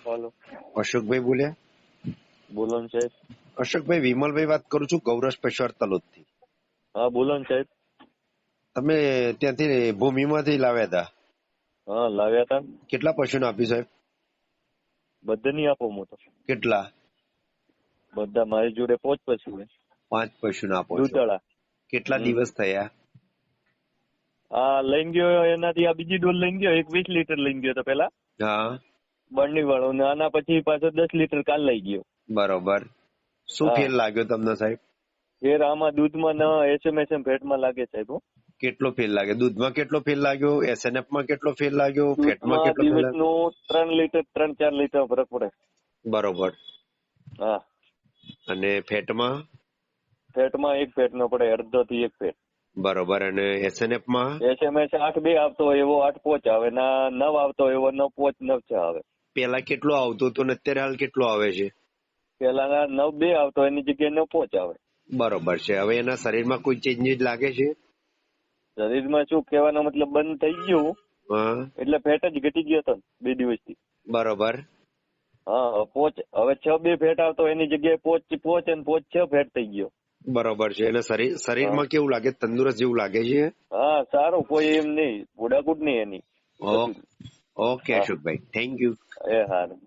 હાલો, અશોકભાઈ બોલ્યા? બોલો ને સાહેબ. અશોકભાઈ, વિમલભાઈ વાત કરું છું, ગૌરવ પેશવાર તલોદથી. હા બોલો ને સાહેબ. તમે ત્યાંથી ભૂમિમાંથી લાવ્યા હતા, હા લાવ્યા હતા ને. કેટલા પશુને આપ્યું સાહેબ? બધે નહીં આપો હું તો. કેટલા? બધા મારી જોડે પોચ પછી 5 પશુને આપો છો. દૂધવાળા. કેટલા દિવસ થયા? આ લઈને ગયો એનાથી આ બીજી ડોલ લઈને ગયો, એક 20 લીટર લઈને ગયો તો પેલા હા, બરણી વાળો, ને આના પછી પાછો 10 લીટર કાલ લઈ ગયો. બરોબર. શું હા. ફેર લાગ્યો તમને સાહેબ? ફેર આમાં દૂધમાં ન એસએમએસએમ ફેટમાં લાગે સાહેબ. હો. કેટલો ફેર લાગ્યો? દૂધમાં કેટલો ફેર લાગ્યો? SNF માં કેટલો ફેર લાગ્યો? ફેટમાં દૂધમાં કેટલો ફેર લાગ્યો? દિવસનું 3 લીટર 3-4 લીટર ફરક પડે. બરોબર. હા. અને ફેટમાં? ફેટમાં એક ફેટ નો પડે, અડધો થી એક ફેટ. બરોબર. અને SNF માં? એસએમએસ 8-2 આવતો હોય એવો 8 પોચ આવે, ના 9 આવતો હોય એવો 9 પોચ 9 6 આવે. પેલા કેટલો આવતો હતો ને અત્યારે હાલ કેટલો આવે છે? પેલા 9-2 આવતો એની જગ્યાએ 9 પોચ આવે. બરોબર છે. હવે એના શરીરમાં કોઈ ચેન્જીસ લાગે છે? શરીરમાં શું કહેવાનો મતલબ બંધ થઈ ગયું, હા, એટલે ફેટ જ ઘટી ગયો હતો 2 દિવસથી. બરોબર. હા પોચ હવે 6-2 ફેટ આવતો એની જગ્યાએ પોચ અને પોચ 6 ફેટ થઈ ગયો. બરોબર છે. અને શરીરમાં કેવું લાગે? તંદુરસ્ત જેવું લાગે છે? હા સારું, કોઈ એમ નહીં, બુડાકૂટ નહીં એની. ઓકે હા. અશોકભાઈ, થેન્ક યુ. એ હારું.